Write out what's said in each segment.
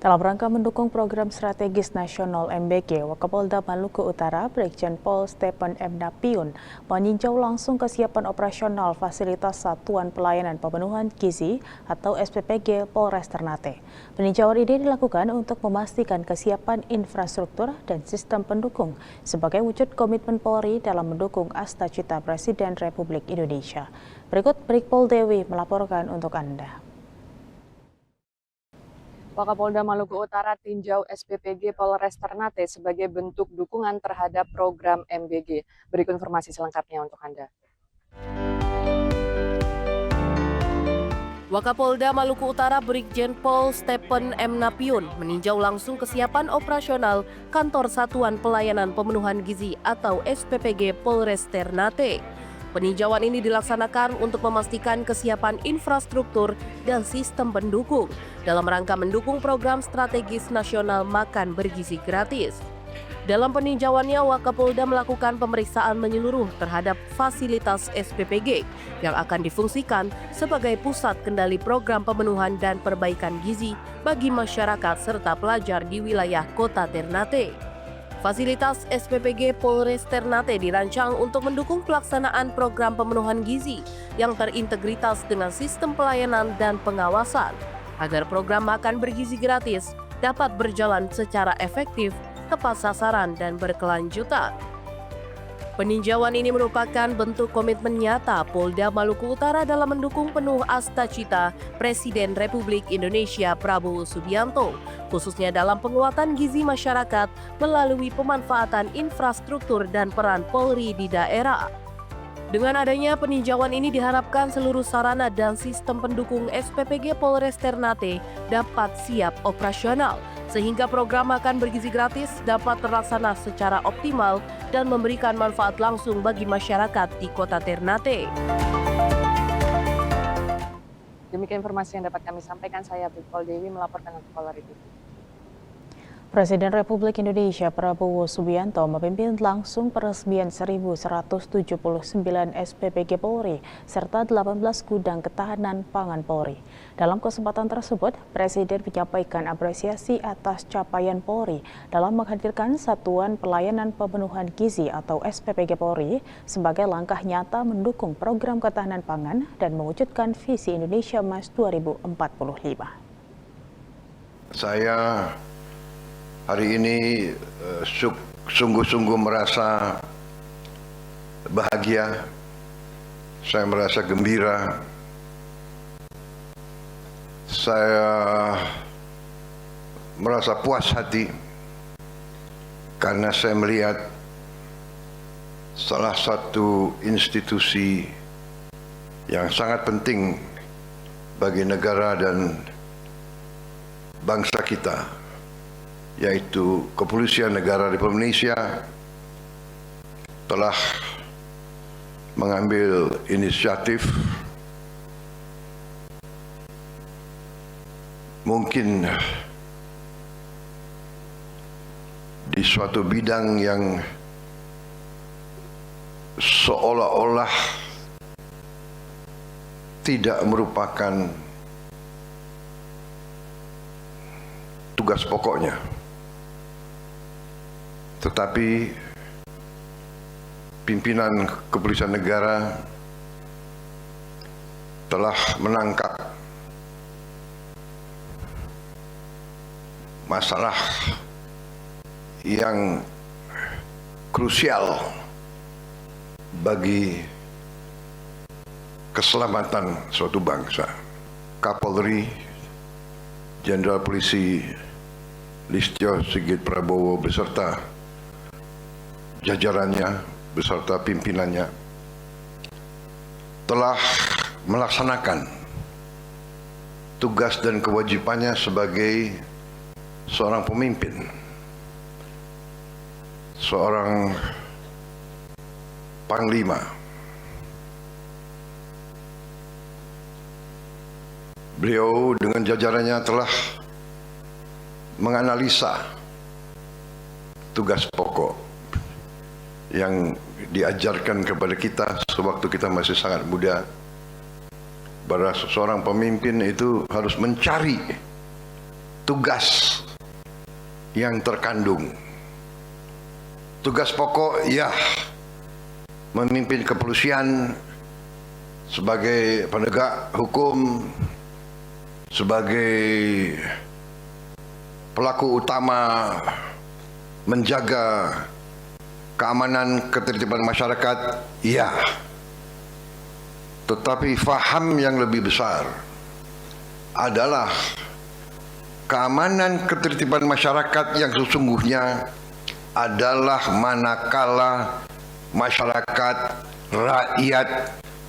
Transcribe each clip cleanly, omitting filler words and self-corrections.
Dalam rangka mendukung program strategis nasional MBG, Wakapolda Maluku Utara, Brigjen Pol Stephen M. Napiun, meninjau langsung kesiapan operasional fasilitas Satuan Pelayanan Pemenuhan Gizi atau SPPG Polres Ternate. Peninjauan ini dilakukan untuk memastikan kesiapan infrastruktur dan sistem pendukung sebagai wujud komitmen Polri dalam mendukung Asta-Cita Presiden Republik Indonesia. Berikut Brigpol Dewi melaporkan untuk Anda. Wakapolda Maluku Utara tinjau SPPG Polres Ternate sebagai bentuk dukungan terhadap program MBG. Berikut informasi selengkapnya untuk Anda. Wakapolda Maluku Utara Brigjen Pol Stephen M. Napiun meninjau langsung kesiapan operasional Kantor Satuan Pelayanan Pemenuhan Gizi atau SPPG Polres Ternate. Peninjauan ini dilaksanakan untuk memastikan kesiapan infrastruktur dan sistem pendukung dalam rangka mendukung program strategis nasional makan bergizi gratis. Dalam peninjauannya, Wakapolda melakukan pemeriksaan menyeluruh terhadap fasilitas SPPG yang akan difungsikan sebagai pusat kendali program pemenuhan dan perbaikan gizi bagi masyarakat serta pelajar di wilayah Kota Ternate. Fasilitas SPPG Polres Ternate dirancang untuk mendukung pelaksanaan program pemenuhan gizi yang terintegritas dengan sistem pelayanan dan pengawasan, agar program makan bergizi gratis dapat berjalan secara efektif, tepat sasaran, dan berkelanjutan. Peninjauan ini merupakan bentuk komitmen nyata Polda Maluku Utara dalam mendukung penuh Asta-Cita Presiden Republik Indonesia Prabowo Subianto, khususnya dalam penguatan gizi masyarakat melalui pemanfaatan infrastruktur dan peran Polri di daerah. Dengan adanya peninjauan ini diharapkan seluruh sarana dan sistem pendukung SPPG Polres Ternate dapat siap operasional, sehingga program makan bergizi gratis dapat terlaksana secara optimal dan memberikan manfaat langsung bagi masyarakat di Kota Ternate. Demikian informasi yang dapat kami sampaikan. Saya Brigpol Dewi melaporkan untuk Polri TV. Presiden Republik Indonesia Prabowo Subianto memimpin langsung peresmian 1.179 SPPG Polri serta 18 gudang ketahanan pangan Polri. Dalam kesempatan tersebut, Presiden menyampaikan apresiasi atas capaian Polri dalam menghadirkan Satuan Pelayanan Pemenuhan Gizi atau SPPG Polri sebagai langkah nyata mendukung program ketahanan pangan dan mewujudkan visi Indonesia Emas 2045. Saya hari ini sungguh-sungguh merasa bahagia, saya merasa gembira, saya merasa puas hati karena saya melihat salah satu institusi yang sangat penting bagi negara dan bangsa kita, yaitu Kepolisian Negara Republik Indonesia, telah mengambil inisiatif mungkin di suatu bidang yang seolah-olah tidak merupakan tugas pokoknya. Tetapi pimpinan Kepolisian Negara telah menangkap masalah yang krusial bagi keselamatan suatu bangsa. Kapolri Jenderal Polisi Listio Sigit Prabowo beserta jajarannya beserta pimpinannya telah melaksanakan tugas dan kewajibannya sebagai seorang pemimpin, seorang panglima. Beliau dengan jajarannya telah menganalisa tugas pokok yang diajarkan kepada kita sewaktu kita masih sangat muda, bahwa seorang pemimpin itu harus mencari tugas yang terkandung. Tugas pokok, ya, memimpin kepolisian sebagai penegak hukum, sebagai pelaku utama menjaga keamanan ketertiban masyarakat, ya. Tetapi faham yang lebih besar adalah keamanan ketertiban masyarakat yang sesungguhnya adalah manakala masyarakat, rakyat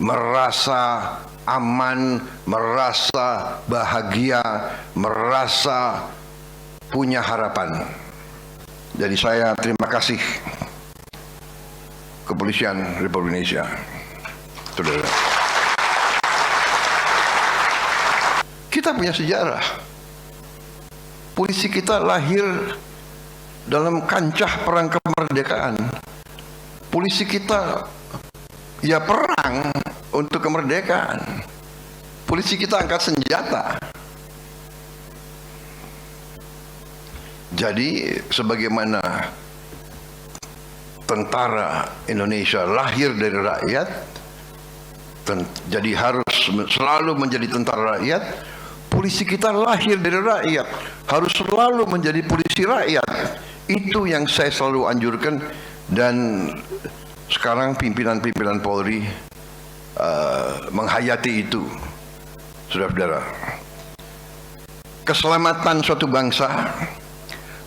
merasa aman, merasa bahagia, merasa punya harapan. Jadi saya terima kasih Kepolisian Republik Indonesia. Saudara. Kita punya sejarah. Polisi kita lahir dalam kancah perang kemerdekaan. Polisi kita ya perang untuk kemerdekaan. Polisi kita angkat senjata. Jadi sebagaimana tentara Indonesia lahir dari rakyat, jadi harus selalu menjadi tentara rakyat. Polisi kita lahir dari rakyat, harus selalu menjadi polisi rakyat. Itu yang saya selalu anjurkan, dan sekarang pimpinan-pimpinan Polri menghayati itu, saudara-saudara. Keselamatan suatu bangsa,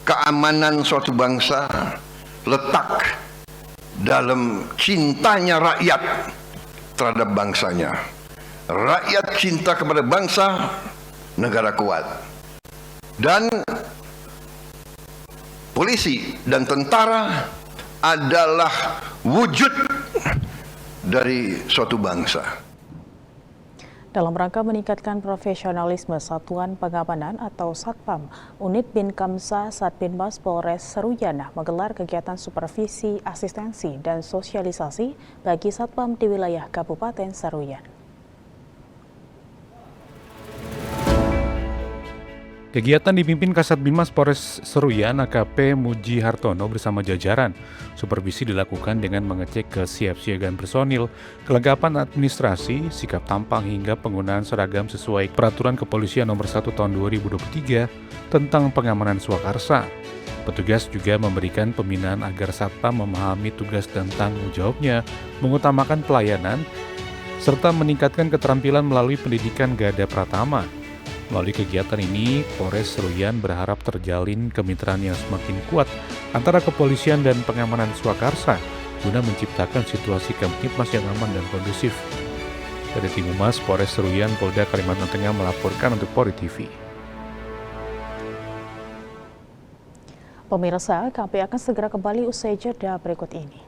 keamanan suatu bangsa letak dalam cintanya rakyat terhadap bangsanya. Rakyat cinta kepada bangsa, negara kuat. Dan polisi dan tentara adalah wujud dari suatu bangsa. Dalam rangka meningkatkan profesionalisme Satuan Pengamanan atau Satpam, Unit Binkamsa Satbinmas Polres Seruyana menggelar kegiatan supervisi, asistensi, dan sosialisasi bagi Satpam di wilayah Kabupaten Seruyan. Kegiatan dipimpin Kasat Binmas Polres Seruyan AKP Muji Hartono bersama jajaran. Supervisi dilakukan dengan mengecek kesiapsiagaan personil, kelengkapan administrasi, sikap tampang hingga penggunaan seragam sesuai Peraturan Kepolisian Nomor 1 Tahun 2023 tentang pengamanan swakarsa. Petugas juga memberikan pembinaan agar Satpam memahami tugas dan tanggung jawabnya, mengutamakan pelayanan, serta meningkatkan keterampilan melalui pendidikan Gada Pratama. Melalui kegiatan ini, Polres Seruyan berharap terjalin kemitraan yang semakin kuat antara kepolisian dan pengamanan swakarsa guna menciptakan situasi Kamtipmas yang aman dan kondusif. Dari Tim Humas Polres Seruyan, Polda Kalimantan Tengah melaporkan untuk Polri TV. Pemirsa, KP akan segera kembali usai jeda berikut ini.